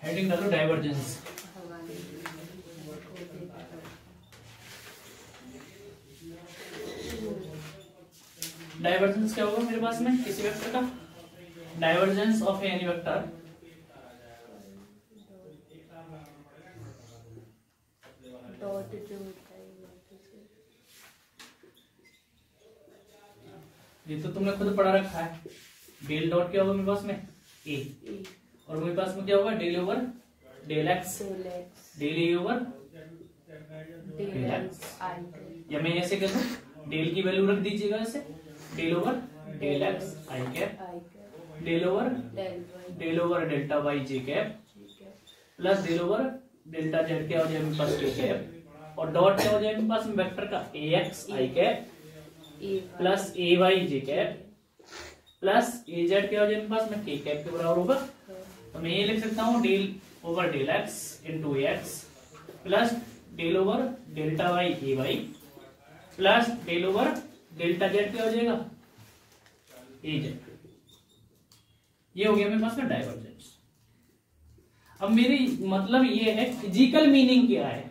Heading डालो divergence. Divergence क्या होगा मेरे पास में किसी वेक्टर का? Divergence of any vector dot जो होता है ये तो तुमने खुद पढ़ा रखा है। डेल डॉट क्या होगा मेरे पास में? ए। और मेरे पास में क्या होगा? Del over del X, del A over del X. या मैं ऐसे कह दूं, डेल की वैल्यू रख दीजिएगा ऐसे, del over del X I cap, del over delta Y J cap, plus del over delta Z क्या हो जाएगा मेरे पास? के कैप। और डॉट क्या हो जाएगा मेरे पास में वेक्टर का? ए x I cap plus A Y J cap plus A Z क्या हो जाएगा मेरे पास में? के कैप के बराबर होगा। तो मैं ये लिख सकता हूँ del over del X into X plus del over delta Y A Y plus del over delta Z क्या हो जाएगा? A Z. ये हो गया मेरे पास में डाइवर्जेंस। अब मेरी मतलब ये है फिजिकल मीनिंग क्या है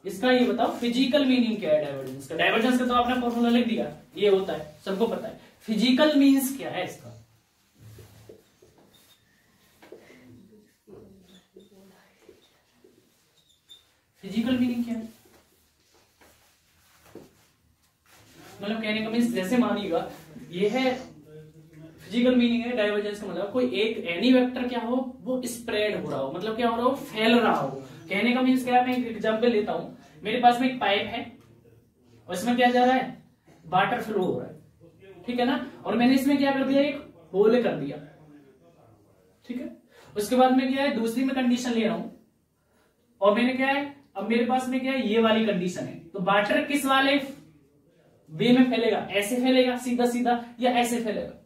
इसका, ये बताओ फिजिकल मीनिंग क्या है डाइवर्जेंस का? डाइवर्जेंस का तो आपने फॉर्मूला लिख दिया, ये होता है, सबको पता है। फिजिकल मीन्स क्या है इसका? फिजिकल मीनिंग क्या है? मतलब कहने का मीन्स, जैसे मानिएगा ये है फिजिकल मीनिंग है डाइवर्जेंस का, मतलब कोई एक एनी वेक्टर क्या हो वो स्प्रेड हो रहा हो, मतलब क्या हो रहा हो? फैल रहा हो। कहने का मीन्स क्या है? मैं एक एग्जांपल लेता हूं। मेरे पास में एक पाइप है और इसमें क्या जा रहा है? वाटर फ्लो हो रहा है, ठीक है ना? और मैंने इसमें क्या कर दिया? एक होल कर दिया, ठीक है। उसके बाद में क्या है? दूसरी में कंडीशन ले रहा हूं और मैंने क्या है, अब मेरे पास में क्या है? ये वाली कंडीशन है। तो वाटर किस वाले वे में फैलेगा? ऐसे फैलेगा सीधा सीधा, या ऐसे फैलेगा?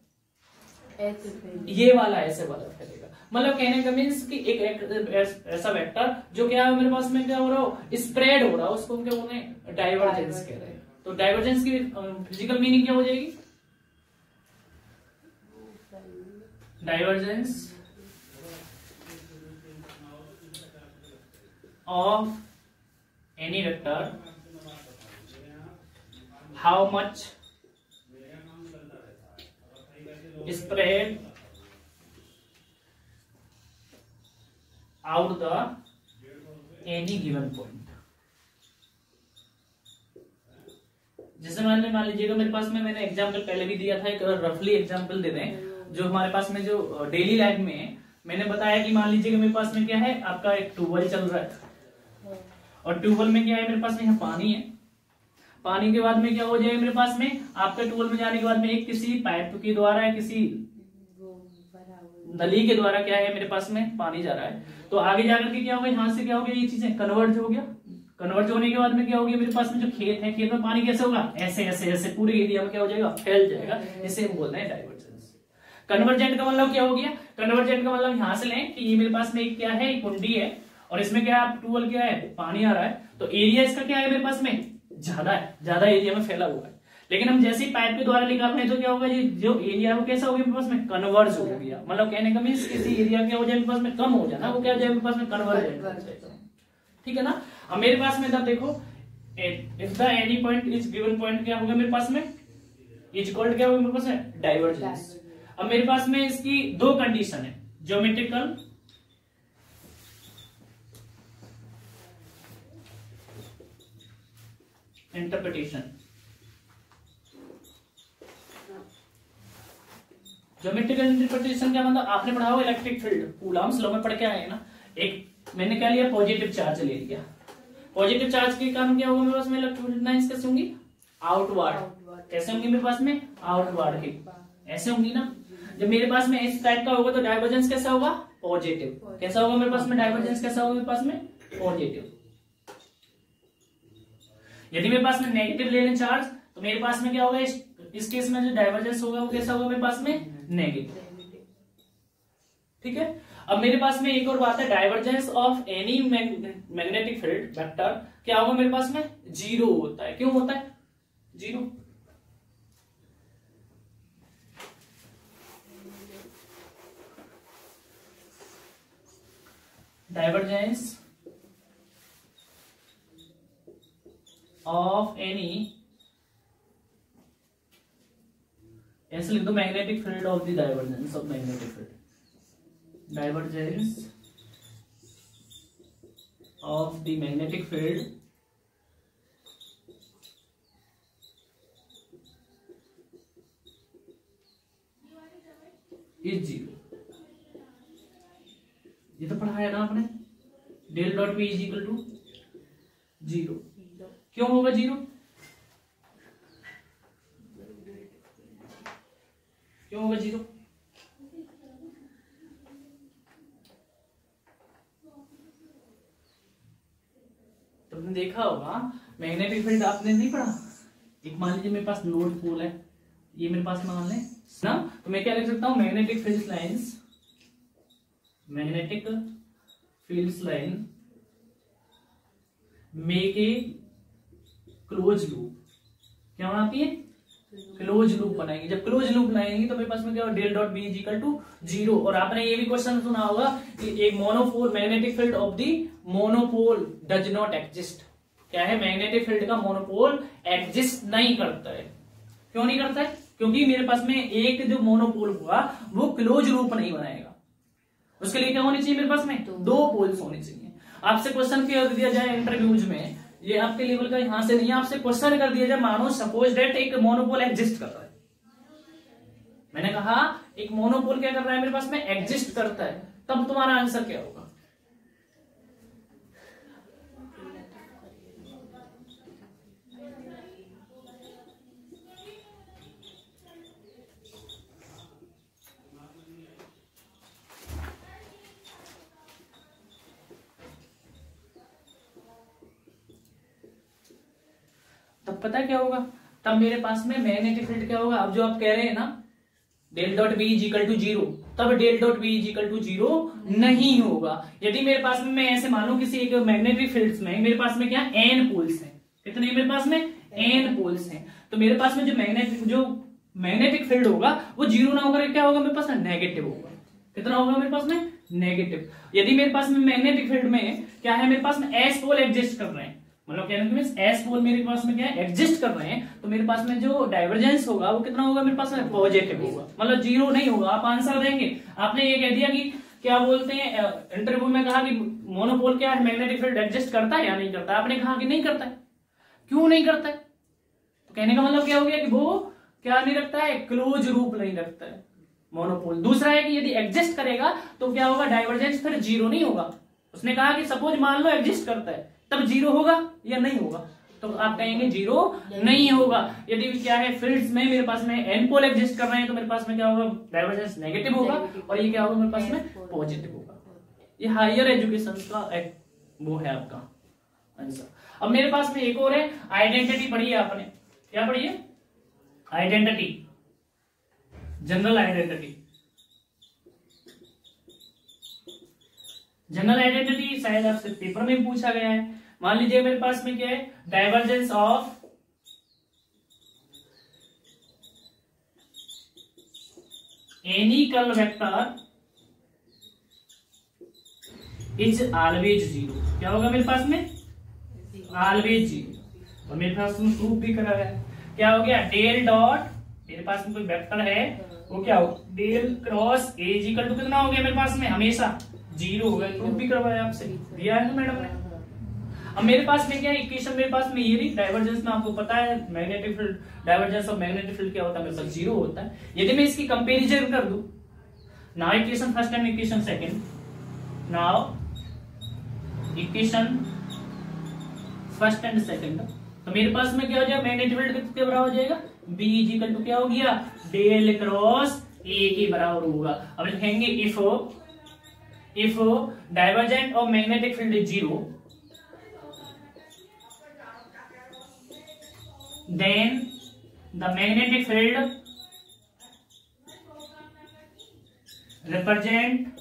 ये वाला ऐसे वाला फैलेगा। मतलब कहने का मीन्स कि एक ऐसा वेक्टर जो क्या है मेरे पास में क्या हो रहा हो? स्प्रेड हो रहा हो, उसको क्या बोलते हैं? डाइवर्जेंस कहते हैं। तो डाइवर्जेंस की फिजिकल मीनिंग क्या हो जाएगी? Divergence of any vector, how much spread out the any given point। जैसे मान लीजिएगा मेरे पास में, मैंने एग्जांपल पहले भी दिया था, एक रफली एग्जांपल दे दें जो हमारे पास में जो डेली लाइफ में है। मैंने बताया कि मान लीजिएगा मेरे पास में क्या है, आपका एक ट्यूबवेल चल रहा है और ट्यूबवेल में क्या है मेरे पास में? यहाँ पानी है। पानी के बाद में क्या हो जाएगा मेरे पास में? आपका ट्यूबवेल में जाने के बाद में एक किसी पाइप के द्वारा या किसी नली के द्वारा क्या है मेरे पास में पानी जा रहा है। तो आगे जाकर के क्या होगा? यहाँ से क्या हो गया? ये चीजें कन्वर्ज हो गया। कन्वर्ज होने के बाद में क्या हो गया? मेरे पास में जो खेत है, खेत में पानी कैसे होगा? ऐसे ऐसे ऐसे पूरे एरिया में क्या हो जाएगा? फैल जाएगा। इसे हम बोलते हैं डाइवर्जेंस। कन्वर्जेंट का मतलब क्या हो गया? कन्वर्जेंट का मतलब यहाँ से लें कि ये मेरे पास में एक क्या है? एक कुंडी है और इसमें क्या है? ट्यूबवेल क्या है? पानी आ रहा है। तो एरिया इसका क्या है मेरे पास में? ज्यादा है, ज्यादा एरिया में फैला हुआ है। लेकिन हम जैसे ही पाइप के द्वारा निकाल रहे हैं तो क्या होगा? ये जो एरिया है वो कैसा हो गया मेरे पास में? कन्वर्ज हो गया। मतलब कहने का मीन्स किसी एरिया क्या हो जाए मेरे पास में? कम हो जाए ना, वो क्या हो जाए मेरे पास में? कन्वर्ज हो जाए, ठीक है ना? अब मेरे पास में इधर देखो, if the any point is given point क्या होगा मेरे पास में? इज इक्वल क्या होगा मेरे पास में? डाइवर्जेंस। अब मेरे पास में इसकी दो कंडीशन है, ज्योमेट्रिकल इंटरप्रिटेशन। ज्योमेट्रिकल इंटरप्रिटेशन क्या मतलब? आपने पढ़ा हो इलेक्ट्रिक फील्ड, कूलम्स लॉ में पढ़ के आए ना। एक मैंने क्या लिया? पॉजिटिव चार्ज ले लिया। पॉजिटिव चार्ज के कारण क्या होगा मेरे पास में? इलेक्ट्रोस्टैटिक लाइंस कैसे होंगी? आउटवर्ड। कैसे होंगी मेरे पास में? आउटवर्ड की ऐसे होंगी ना। जब मेरे पास में इस टाइप का होगा तो डाइवर्जेंस कैसा होगा? पॉजिटिव। कैसा होगा मेरे पास में? डाइवर्जेंस कैसा होगा मेरे पास में? पॉजिटिव। यदि मेरे पास में नेगेटिव ले लें चार्ज तो मेरे पास में क्या होगा? इस केस में जो डाइवर्जेंस होगा वो कैसा होगा मेरे पास में? नेगेटिव, ठीक है। अब मेरे पास में एक और बात है, divergence of any magnetic field vector क्या होगा मेरे पास में? जीरो होता है। क्यों होता है जीरो? डाइवर्जेंस ऑफ एनी, ऐसे लिख दो magnetic field of the divergence of magnetic field, divergence of the magnetic field is zero. ये तो पढ़ा है ना आपने, del dot P is equal to zero. क्यों होगा जीरो? क्यों होगा जीरो? तुमने देखा होगा मैग्नेटिक फील्ड, आपने नहीं पढ़ा? एक मान लीजिए मेरे पास नॉर्थ पोल है, ये मेरे पास मान लें ना, तो मैं क्या लिख सकता हूं, magnetic field lines, magnetic field line make a close loop. क्या बनाती है? क्लोज लूप बनाएंगे। जब क्लोज लूप बनाएंगे तो मेरे पास में क्या होगा, del dot B is equal to zero. और आपने ये भी क्वेश्चन सुना होगा कि एक monopole, magnetic field of the monopole does not exist. क्या है? मैग्नेटिक फील्ड का मोनोपोल एग्जिस्ट नहीं करता है। क्यों नहीं करता है? क्योंकि मेरे पास में एक जो मोनोपोल हुआ वो क्लोज लूप नहीं बनाएगा। उसके लिए क्या होनी चाहिए मेरे पास में? दो पोल्स होने चाहिए। आपसे क्वेश्चन क्या दिया जाए इंटरव्यूज में, ये आपके लेवल का यहां से नहीं, आपसे क्वेश्चन कर दिया जाए, मानो सपोज दैट एक मोनोपोल एग्जिस्ट कर रहा है। मैंने कहा एक मोनोपोल क्या कर रहा है मेरे पास में, एग्जिस्ट करता है, तब तुम्हारा आंसर क्या होगा? तब पता क्या होगा, तब मेरे पास में मैग्नेटिक फील्ड क्या होगा, अब जो आप कह रहे हैं ना del dot B is equal to zero, तब del dot B is equal to zero नहीं होगा। यदि मेरे पास में मैं ऐसे मानूं किसी एक मैग्नेटिक फील्ड्स में मेरे पास में क्या एन पोल्स हैं, कितने मेरे पास में एन पोल्स हैं, तो मेरे पास में जो मैग्नेटिक फील्ड होगा वो जीरो ना होकर क्या होगा मेरे पास में, नेगेटिव होगा। कितना होगा मेरे पास में, नेगेटिव। यदि मेरे पास में मैग्नेटिक फील्ड में क्या है, मेरे पास में एस पोल एग्जिस्ट कर रहे हैं, मतलब कहने का मींस एस पोल मेरे पास में क्या है, एग्जिस्ट कर रहे हैं, तो मेरे पास में जो डाइवर्जेंस होगा वो कितना होगा मेरे पास में, पॉजिटिव होगा, मतलब जीरो नहीं होगा। आप आंसर देंगे, आपने ये कह दिया कि क्या बोलते हैं, इंटरव्यू में कहा कि मोनोपोल क्या है, मैग्नेटिक फील्ड एग्जिस्ट करता है या नहीं करता, आपने कहा कि नहीं करता है। क्यों नहीं करता है? तो कहने का मतलब क्या हो गया कि वो क्या नहीं रखता है, क्लोज रूप नहीं रखता है मोनोपोल। दूसरा है कि यदि एग्जिस्ट करेगा तो क्या होगा, डाइवर्जेंस फिर जीरो नहीं होगा। उसने कहा कि सपोज मान लो एग्जिस्ट करता है, तब जीरो होगा या नहीं होगा, तो आप कहेंगे जीरो नहीं होगा। यदि क्या है फील्ड्स में मेरे पास में एन पोल एग्जिस्ट कर रहे हैं तो मेरे पास में क्या होगा, डाइवर्जेंस नेगेटिव होगा, और ये क्या होगा मेरे पास में, पॉजिटिव होगा। ये हायर एजुकेशन का एक वो है आपका आंसर। अब मेरे पास में एक और है, आइडेंटिटी पढ़ी है आपने, क्या पढ़ी है, identity, general identity. General identity शायद आपसे पेपर में पूछा गया है। मान लीजिए मेरे पास में क्या है, divergence of any curl vector is always zero. क्या होगा मेरे पास में, ऑलवेज जीरो। और मेरे पास में प्रूफ भी करा है, क्या हो गया, डेल डॉट, मेरे पास में कोई वेक्टर है वो क्या हो, del cross A is equal to कितना हो गया मेरे पास में, हमेशा जीरो होगा। प्रूफ भी करवाया आपसे, दिया है ना मैडम ने। अब मेरे पास में क्या है, इक्वेशन मेरे पास में ये नहीं, डाइवर्जेंस में आपको पता है magnetic field, divergence of magnetic field क्या होता है, मेरे पास जीरो होता है। यदि मैं इसकी कंपैरिजन कर दूं, now equation first and equation second, now equation first and second, तो मेरे पास में क्या हो जाएगा, मैग्नेटिक फील्ड कितने बराबर हो जाएगा, बी इज इक्वल टू क्या हो गया, डेल क्रॉस ए के बराबर होगा। अब लिखेंगे if divergent of magnetic field is zero, then the magnetic field represent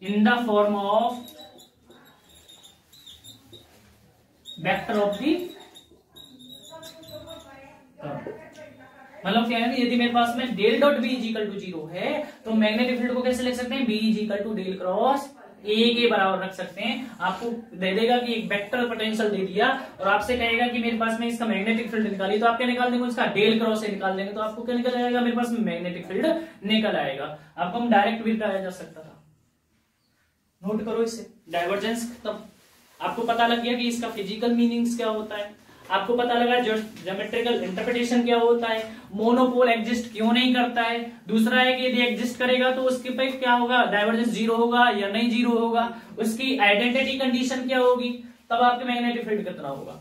in the form of vector of the curve। मतलब क्या है, यदि मेरे पास में del dot B is equal to 0 है तो मैग्नेटिक फील्ड को कैसे लिख सकते हैं, B is equal to del cross A के बराबर रख सकते हैं। आपको दे देगा कि एक वेक्टर पोटेंशियल दे दिया और आपसे कहेगा कि मेरे पास में इसका मैग्नेटिक फील्ड निकालिए, तो आप क्या निकाल देंगे, उसका डेल क्रॉस ए निकाल देंगे, तो आपको क्या निकल आएगा, मेरे पास में मैग्नेटिक फील्ड निकल आएगा। आपको हम डायरेक्ट भी बताया जा सकता था। नोट करो इसे, डाइवर्जेंस। तब आपको पता लग गया कि इसका फिजिकल मीनिंग्स क्या होता है, आपको पता लगा ज्योमेट्रिकल इंटरप्रिटेशन क्या होता है, मोनोपोल एग्जिस्ट क्यों नहीं करता है, दूसरा है कि यदि एग्जिस्ट करेगा तो उसके पे क्या होगा, डाइवर्जेंस 0 होगा या नहीं 0 होगा, उसकी आइडेंटिटी कंडीशन क्या होगी, तब आपके मैग्नेटिक फील्ड कितना होगा।